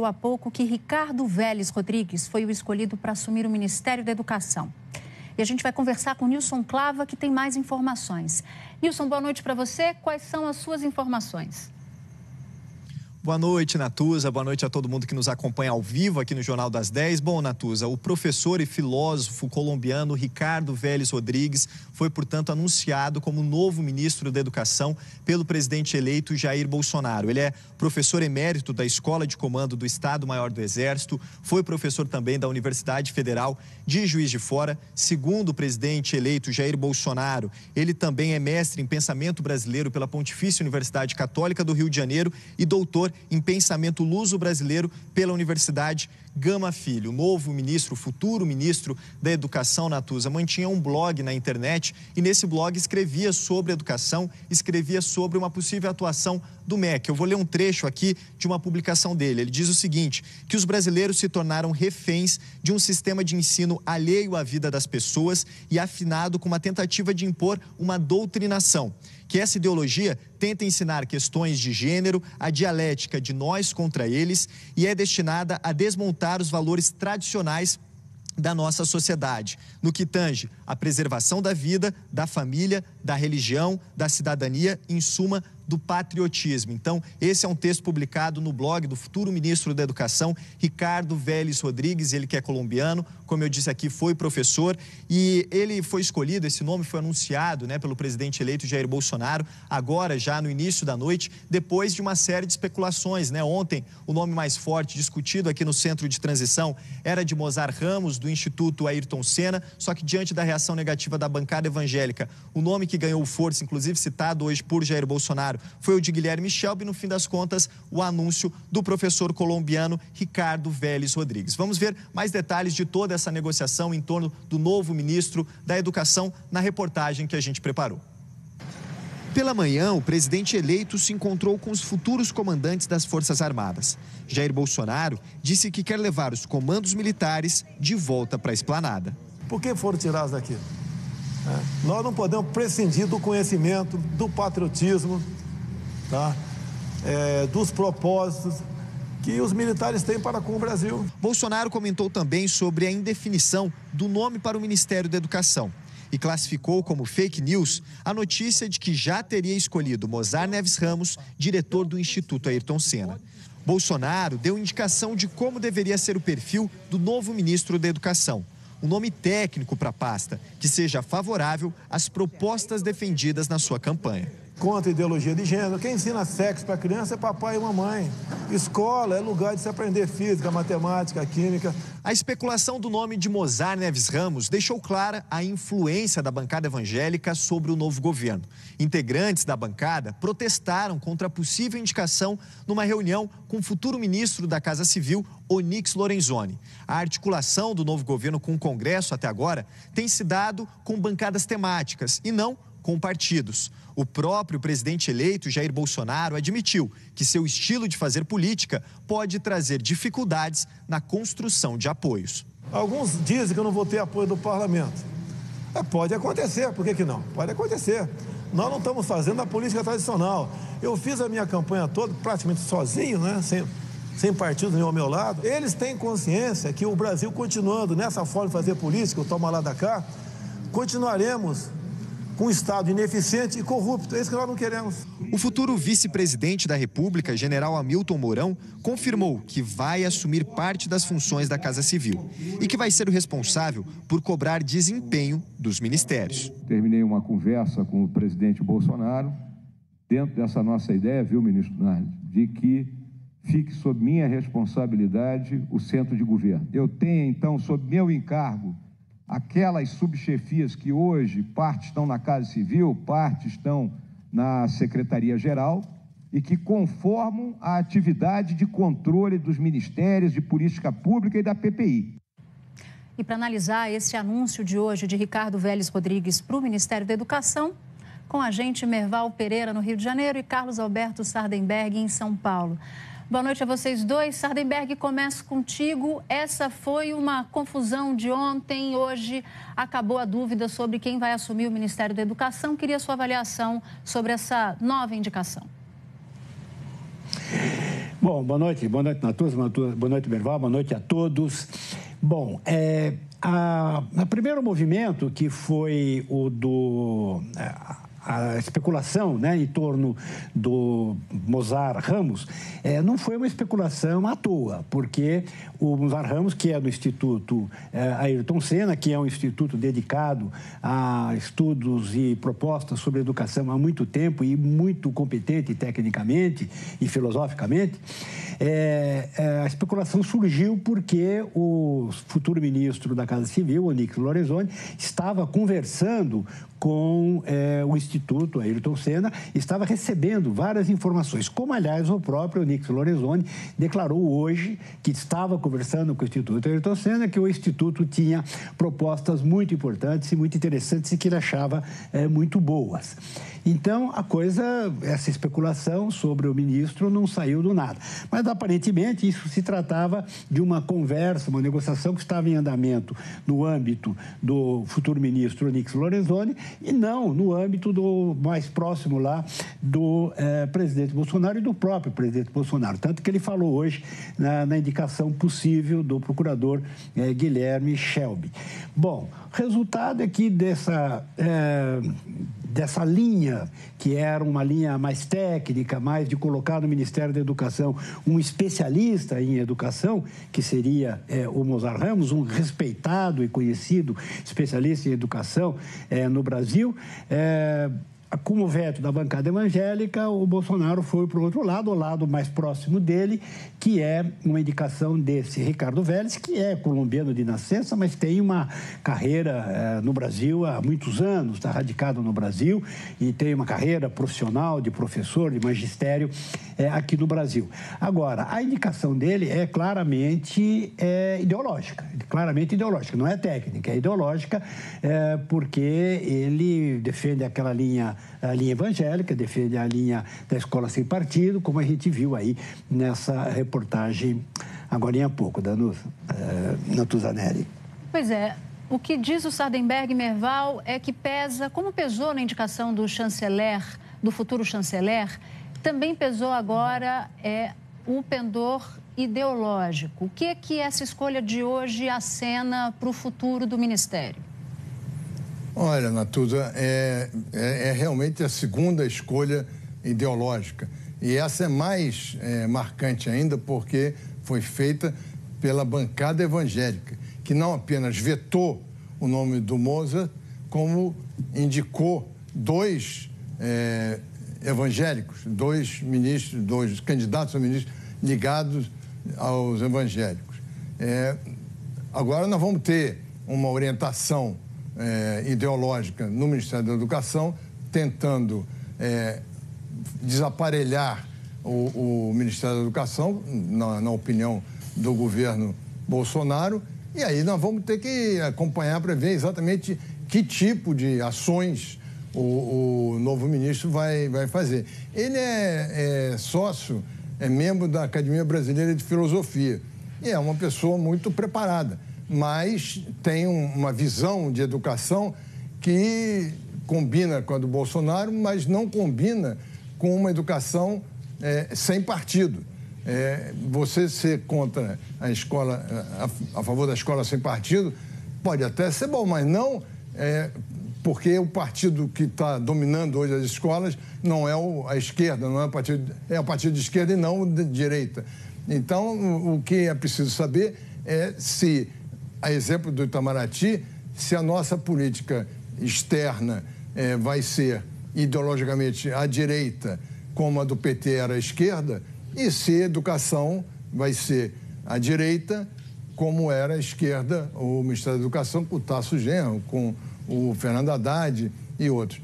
Há pouco que Ricardo Vélez Rodrigues foi o escolhido para assumir o Ministério da Educação. E a gente vai conversar com Nilson Clava, que tem mais informações. Nilson, boa noite para você. Quais são as suas informações? Boa noite, Natuza. Boa noite a todo mundo que nos acompanha ao vivo aqui no Jornal das 10. Bom, Natuza, o professor e filósofo colombiano Ricardo Vélez Rodrigues foi, portanto, anunciado como novo ministro da Educação pelo presidente eleito Jair Bolsonaro. Ele é professor emérito da Escola de Comando do Estado-Maior do Exército, foi professor também da Universidade Federal de Juiz de Fora. Segundo o presidente eleito Jair Bolsonaro, ele também é mestre em pensamento brasileiro pela Pontifícia Universidade Católica do Rio de Janeiro e doutor em pensamento luso-brasileiro pela Universidade Gama Filho. O novo ministro, o futuro ministro da Educação, Natuza, mantinha um blog na internet e nesse blog escrevia sobre educação, escrevia sobre uma possível atuação do MEC. Eu vou ler um trecho aqui de uma publicação dele. Ele diz o seguinte, que os brasileiros se tornaram reféns de um sistema de ensino alheio à vida das pessoas e afinado com uma tentativa de impor uma doutrinação. Que essa ideologia tenta ensinar questões de gênero, a dialética de nós contra eles e é destinada a desmontar os valores tradicionais da nossa sociedade, no que tange a preservação da vida, da família, da religião, da cidadania, em suma, do patriotismo. Então, esse é um texto publicado no blog do futuro ministro da Educação, Ricardo Vélez Rodrigues, ele que é colombiano, como eu disse aqui, foi professor e ele foi escolhido, esse nome foi anunciado, pelo presidente eleito Jair Bolsonaro, agora já no início da noite, depois de uma série de especulações, Ontem, o nome mais forte discutido aqui no Centro de Transição era de Mozar Ramos, do Instituto Ayrton Senna, só que diante da reação negativa da bancada evangélica, o nome que ganhou força, inclusive citado hoje por Jair Bolsonaro, foi o de Guilherme Schelp e, no fim das contas, o anúncio do professor colombiano Ricardo Vélez Rodrigues. Vamos ver mais detalhes de toda essa negociação em torno do novo ministro da Educação na reportagem que a gente preparou. Pela manhã, o presidente eleito se encontrou com os futuros comandantes das Forças Armadas. Jair Bolsonaro disse que quer levar os comandos militares de volta para a esplanada. Por que foram tirados daqui? Nós não podemos prescindir do conhecimento, do patriotismo, dos propósitos que os militares têm para com o Brasil. Bolsonaro comentou também sobre a indefinição do nome para o Ministério da Educação e classificou como fake news a notícia de que já teria escolhido Mozar Neves Ramos, diretor do Instituto Ayrton Senna. Bolsonaro deu indicação de como deveria ser o perfil do novo ministro da Educação. Um nome técnico para a pasta, que seja favorável às propostas defendidas na sua campanha. Contra a ideologia de gênero. Quem ensina sexo para criança é papai e mamãe. Escola é lugar de se aprender física, matemática, química. A especulação do nome de Mozar Neves Ramos deixou clara a influência da bancada evangélica sobre o novo governo. Integrantes da bancada protestaram contra a possível indicação numa reunião com o futuro ministro da Casa Civil, Onyx Lorenzoni. A articulação do novo governo com o Congresso até agora tem se dado com bancadas temáticas e não com partidos. O próprio presidente eleito, Jair Bolsonaro, admitiu que seu estilo de fazer política pode trazer dificuldades na construção de apoios. Alguns dizem que eu não vou ter apoio do parlamento. Pode acontecer, por que não? Pode acontecer. Nós não estamos fazendo a política tradicional. Eu fiz a minha campanha toda praticamente sozinho, sem partido nenhum ao meu lado. Eles têm consciência que o Brasil, continuando nessa forma de fazer política, o toma lá da cá, continuaremos com um Estado ineficiente e corrupto. É isso que nós não queremos. O futuro vice-presidente da República, general Hamilton Mourão, confirmou que vai assumir parte das funções da Casa Civil e que vai ser o responsável por cobrar desempenho dos ministérios. Terminei uma conversa com o presidente Bolsonaro, dentro dessa nossa ideia, ministro Nardes, de que fique sob minha responsabilidade o centro de governo. Eu tenho, então, sob meu encargo, aquelas subchefias que hoje parte estão na Casa Civil, parte estão na Secretaria-Geral e que conformam a atividade de controle dos ministérios de política pública e da PPI. E para analisar esse anúncio de hoje de Ricardo Vélez Rodrigues para o Ministério da Educação, com a gente Merval Pereira no Rio de Janeiro e Carlos Alberto Sardenberg em São Paulo. Boa noite a vocês dois. Sardenberg, começo contigo. Essa foi uma confusão de ontem. Hoje acabou a dúvida sobre quem vai assumir o Ministério da Educação. Queria sua avaliação sobre essa nova indicação. Bom, boa noite Natuza, boa noite Merval, boa noite a todos. Bom, o primeiro movimento, que foi o a especulação, né, em torno do Mozar Ramos, não foi uma especulação à toa, porque o Mozar Ramos, que é do Instituto Ayrton Senna, que é um instituto dedicado a estudos e propostas sobre educação há muito tempo e muito competente tecnicamente e filosoficamente, a especulação surgiu porque o futuro ministro da Casa Civil, Onyx Lorenzoni, estava conversando com o Instituto Ayrton Senna, estava recebendo várias informações, como, aliás, o próprio Onyx Lorenzoni declarou hoje que estava conversando com o Instituto Ayrton Senna, que o Instituto tinha propostas muito importantes e muito interessantes e que ele achava muito boas. Então, essa especulação sobre o ministro não saiu do nada. Mas, aparentemente, isso se tratava de uma conversa, uma negociação que estava em andamento no âmbito do futuro ministro Onyx Lorenzoni e não no âmbito do mais próximo lá do presidente Bolsonaro e do próprio presidente Bolsonaro. Tanto que ele falou hoje na indicação possível do procurador Guilherme Shelby. Bom, o resultado é que dessa linha, que era uma linha mais técnica, mais de colocar no Ministério da Educação um especialista em educação, que seria o Mozar Ramos, um respeitado e conhecido especialista em educação no Brasil, com o veto da bancada evangélica, o Bolsonaro foi para o outro lado, o lado mais próximo dele, que é uma indicação desse Ricardo Vélez, que é colombiano de nascença, mas tem uma carreira no Brasil há muitos anos, está radicado no Brasil e tem uma carreira profissional de professor, de magistério aqui no Brasil. Agora, a indicação dele é claramente ideológica, não é técnica, é ideológica, porque ele defende a linha evangélica, defende a linha da escola sem partido, como a gente viu aí nessa reportagem agora há pouco, da Natuza Neri. Pois é, o que diz o Sardenberg Merval é que como pesou na indicação do chanceler, do futuro chanceler, também pesou agora o pendor ideológico. O que é que essa escolha de hoje acena para o futuro do Ministério? Olha, Natuza, é realmente a segunda escolha ideológica. E essa é mais marcante ainda porque foi feita pela bancada evangélica, que não apenas vetou o nome do Mozart, como indicou dois evangélicos, dois candidatos a ministros ligados aos evangélicos. Agora nós vamos ter uma orientação ideológica no Ministério da Educação, tentando desaparelhar o Ministério da Educação, na opinião do governo Bolsonaro, e aí nós vamos ter que acompanhar para ver exatamente que tipo de ações o novo ministro vai fazer. Ele é membro da Academia Brasileira de Filosofia e é uma pessoa muito preparada, mas tem uma visão de educação que combina com a do Bolsonaro, mas não combina com uma educação sem partido. Você ser contra a escola, a favor da escola sem partido, pode até ser bom, mas não porque o partido que está dominando hoje as escolas não é a esquerda, não é o partido de esquerda e não o de direita. Então, o que é preciso saber é se, a exemplo do Itamaraty, se a nossa política externa vai ser ideologicamente à direita, como a do PT era à esquerda, e se a educação vai ser à direita, como era à esquerda o Ministério da Educação, com o Tasso Genro, com o Fernando Haddad e outros.